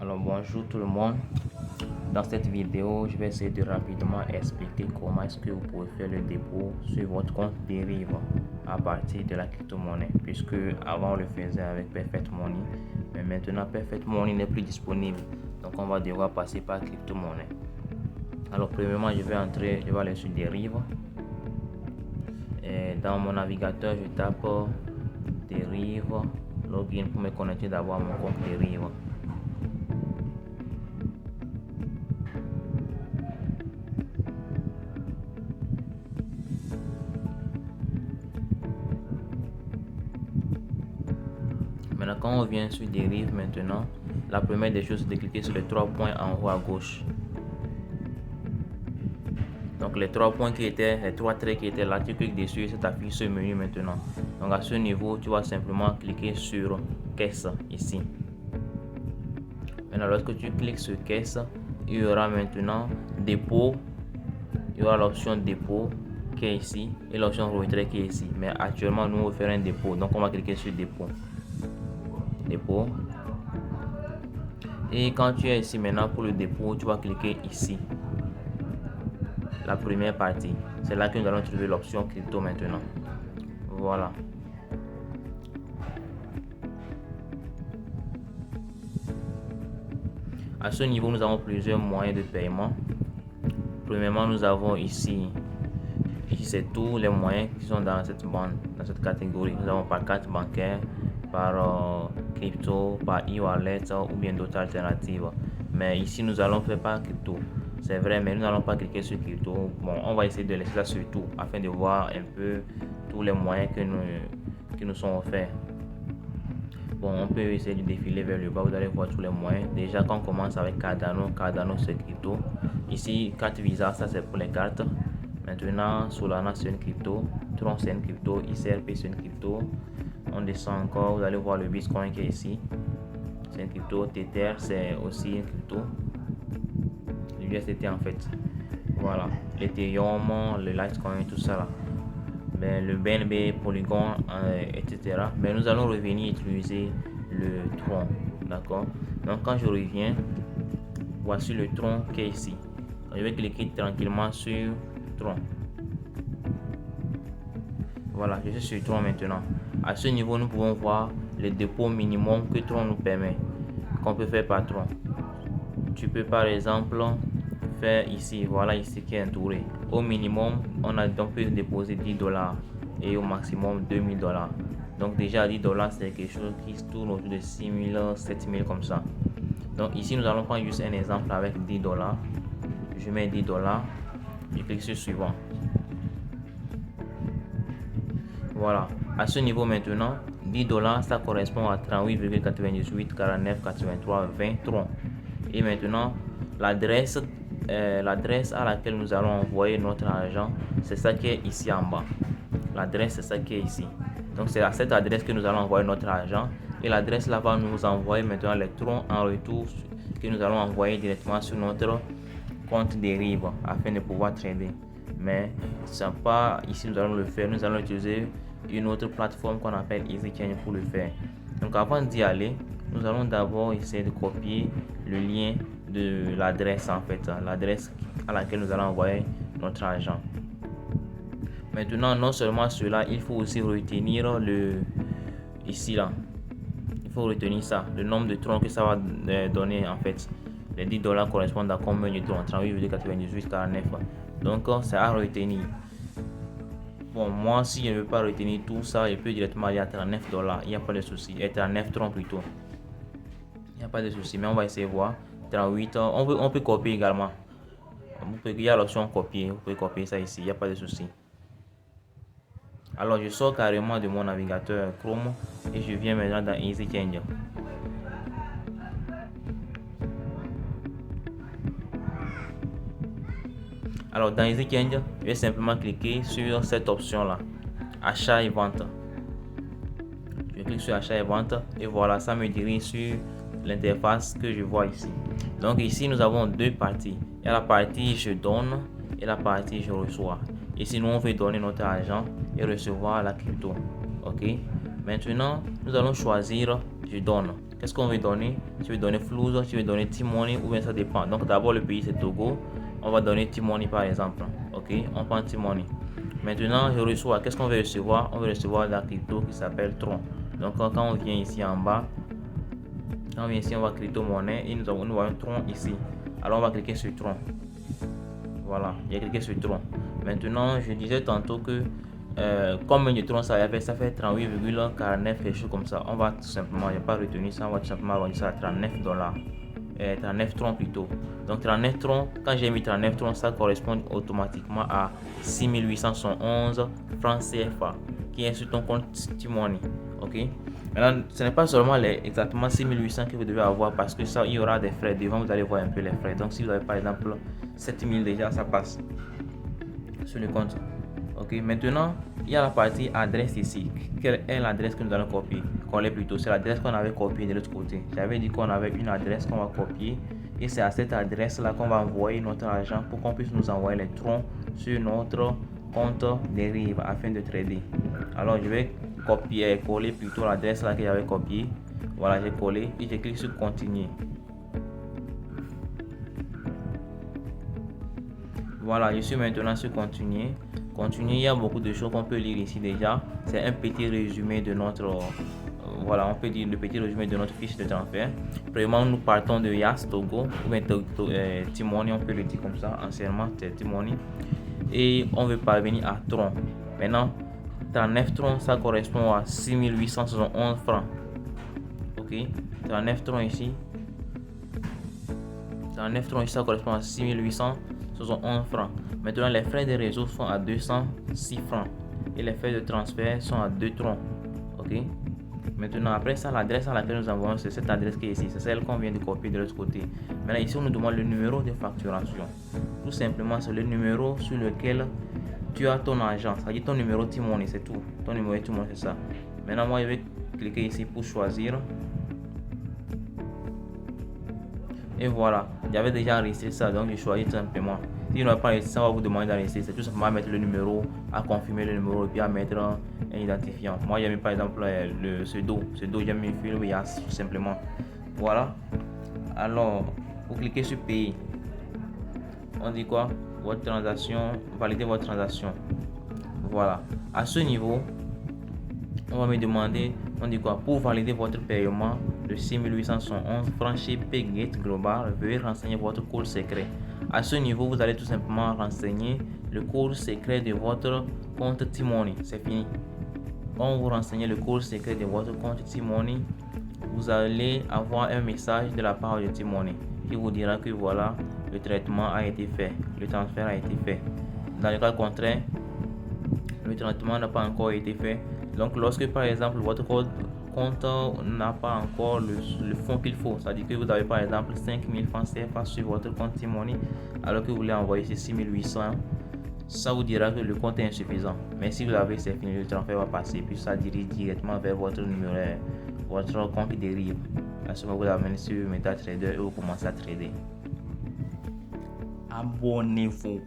Alors bonjour tout le monde. Dans cette vidéo, je vais essayer de rapidement expliquer comment est-ce que vous pouvez faire le dépôt sur votre compte Deriv à partir de la crypto-monnaie, puisque avant on le faisait avec Perfect Money, mais maintenant Perfect Money n'est plus disponible, donc on va devoir passer par crypto-monnaie. Alors premièrement, je vais aller sur Deriv et dans mon navigateur je tape Deriv login pour me connecter d'abord à mon compte Deriv. Maintenant, quand on vient sur Deriv maintenant, la première des choses, c'est de cliquer sur les trois points en haut à gauche. Donc les trois traits qui étaient là, tu cliques dessus et ça t'affiche ce menu maintenant. Donc à ce niveau, tu vas simplement cliquer sur caisse ici. Maintenant, lorsque tu cliques sur caisse, il y aura maintenant dépôt. Il y aura l'option dépôt qui est ici et l'option retrait qui est ici. Mais actuellement, nous on va faire un dépôt. Donc on va cliquer sur dépôt. Dépôt. Et quand tu es ici maintenant pour le dépôt, tu vas cliquer ici. La première partie. C'est là que nous allons trouver l'option crypto maintenant. Voilà. À ce niveau, nous avons plusieurs moyens de paiement. Premièrement, nous avons ici c'est tous les moyens qui sont dans cette bande, dans cette catégorie. Nous avons par carte bancaire, par crypto, par e-wallet ou bien d'autres alternatives. Mais ici, nous allons faire par crypto. C'est vrai, mais nous n'allons pas cliquer sur crypto. Bon, on va essayer de laisser ça sur tout afin de voir un peu tous les moyens qui nous sont offerts. Bon, on peut essayer de défiler vers le bas, vous allez voir tous les moyens. Déjà, quand on commence avec Cardano, c'est crypto. Ici, carte Visa, ça c'est pour les cartes. Maintenant, Solana c'est une crypto, Tron c'est une crypto, XRP c'est une crypto. On descend encore, vous allez voir le Bitcoin qui est ici. C'est une crypto, Tether c'est aussi une crypto. L'USDT en fait. Voilà, l'Ethereum, le Litecoin, tout ça là. Mais le BNB, Polygon, etc. Mais nous allons revenir utiliser le Tron. D'accord. Donc quand je reviens, voici le Tron qui est ici. Je vais cliquer tranquillement sur Tron. Voilà, je suis sur Tron maintenant. À ce niveau, nous pouvons voir le dépôt minimum que Tron nous permet, qu'on peut faire par Tron. Tu peux par exemple faire ici, voilà ici qui est entouré. Au minimum, on peut déposer $10 et au maximum $2000. Donc déjà $10 c'est quelque chose qui se tourne autour de 6000, 7000 comme ça. Donc ici nous allons prendre juste un exemple avec $10. Je mets $10, je clique sur suivant. Voilà, à ce niveau maintenant, $10 ça correspond à 38,98 49 83 20 tron. Et maintenant l'adresse à laquelle nous allons envoyer notre argent, c'est ça qui est ici en bas. L'adresse c'est ça qui est ici. Donc c'est à cette adresse que nous allons envoyer notre argent. Et l'adresse là va nous envoyer maintenant les tron en retour que nous allons envoyer directement sur notre compte Deriv afin de pouvoir trader. Mais c'est pas ici nous allons le faire. Nous allons utiliser une autre plateforme qu'on appelle EasyChain pour le faire. Donc avant d'y aller, nous allons d'abord essayer de copier le lien de l'adresse en fait, l'adresse à laquelle nous allons envoyer notre argent. Maintenant, non seulement cela, il faut aussi retenir ici là. Il faut retenir ça, le nombre de troncs que ça va donner en fait. Les $10 correspondent à combien de troncs? 38,98 49. Donc c'est à retenir. Bon, moi si je ne veux pas retenir tout ça, je peux directement aller à $39. Il n'y a pas de souci. Et 39 troncs plutôt. Il n'y a pas de souci, mais on va essayer de voir. 38, on peut copier également. Il y a l'option copier. Vous pouvez copier ça ici, il n'y a pas de souci. Alors je sors carrément de mon navigateur Chrome et je viens maintenant dans EasyChain. Alors dans EasyChain, je vais simplement cliquer sur cette option là, achat et vente. Je clique sur achat et vente et voilà, ça me dirige sur l'interface que je vois ici. Donc ici nous avons deux parties. Il y a la partie je donne et la partie je reçois. Ici nous on veut donner notre argent et recevoir la crypto. Ok. Maintenant nous allons choisir je donne. Qu'est-ce qu'on veut donner? Tu veux donner Flouz, tu veux donner T-Money ou bien ça dépend. Donc d'abord le pays c'est Togo. On va donner T-Money par exemple. Ok, on prend T-Money. Maintenant je reçois, qu'est-ce qu'on veut recevoir? On veut recevoir la crypto qui s'appelle Tron. Donc quand on vient ici en bas, quand on vient ici on va crypto monnaie et nous avons Tron ici. Alors on va cliquer sur Tron. Voilà, j'ai cliqué sur Tron. Maintenant je disais tantôt que combien de Tron ça fait 38,49 quelque chose comme ça. On va tout simplement, j'ai pas retenu ça, on va tout simplement vendre ça à 39 dollars. 39 troncs plutôt. Donc 39 troncs, quand j'ai mis 39 troncs, ça correspond automatiquement à 6811 francs CFA qui est sur ton compte T-Money. Ok. Maintenant, ce n'est pas seulement exactement 6800 que vous devez avoir parce que ça, il y aura des frais. Devant, vous allez voir un peu les frais. Donc si vous avez par exemple 7000 déjà, ça passe sur le compte. Ok, maintenant il y a la partie adresse ici. Quelle est l'adresse que nous allons coller plutôt? C'est l'adresse qu'on avait copiée de l'autre côté. J'avais dit qu'on avait une adresse qu'on va copier et c'est à cette adresse là qu'on va envoyer notre argent pour qu'on puisse nous envoyer les troncs sur notre compte Deriv afin de trader. Alors je vais coller plutôt l'adresse là que j'avais copiée. Voilà, j'ai collé et je clique sur continuer. Voilà, je suis maintenant sur continuer. Continuer, il y a beaucoup de choses qu'on peut lire ici déjà. C'est un petit résumé de notre voilà, on peut dire le petit résumé de notre fiche de transfert. Premièrement, nous partons de Yas Togo ou bien T-Money, on peut le dire comme ça. Anciennement, c'est T-Money. Et on veut parvenir à Tron. Maintenant, 39 troncs, ça correspond à 6871 francs. Ok, 39 troncs ici. 39 troncs ici, ça correspond à 6871 francs. Maintenant, les frais de réseau sont à 206 francs et les frais de transfert sont à 2 troncs. Ok. Maintenant, après ça, l'adresse à laquelle nous envoyons, c'est cette adresse qui est ici. C'est celle qu'on vient de copier de l'autre côté. Maintenant, ici, on nous demande le numéro de facturation. Tout simplement, c'est le numéro sur lequel tu as ton argent. C'est-à-dire ton numéro T-Money, c'est tout. Ton numéro T-Money, c'est ça. Maintenant, moi, je vais cliquer ici pour choisir. Et voilà, j'avais déjà enregistré ça, donc je choisis tout simplement. Si vous n'avez pas enregistré, ça va vous demander d'enregistrer. C'est tout simplement à mettre le numéro, à confirmer le numéro et puis à mettre un identifiant. Moi, j'ai mis par exemple le pseudo, j'ai mis film Yas tout simplement. Voilà. Alors, vous cliquez sur payer. On dit quoi? Votre transaction, valider votre transaction. Voilà. À ce niveau, on va me demander, on dit quoi? Pour valider votre paiement de 6811 francs chez Paygate Global, veuillez renseigner votre code secret. À ce niveau, vous allez tout simplement renseigner le code secret de votre compte T-Money. C'est fini. Quand vous renseignez le code secret de votre compte T-Money, vous allez avoir un message de la part de T-Money qui vous dira que voilà, le traitement a été fait, le transfert a été fait. Dans le cas contraire, le traitement n'a pas encore été fait. Donc lorsque par exemple votre compte n'a pas encore le fonds qu'il faut, c'est-à-dire que vous avez par exemple 5000 francs CFA sur votre compte T-Money alors que vous voulez envoyer ces 6800, ça vous dira que le compte est insuffisant. Mais si vous l'avez, c'est fini, le transfert va passer puis ça dirige directement vers votre numéro, votre compte qui dérive. À ce moment vous l'amenez sur MetaTrader et vous commencez à trader. Abonnez-vous.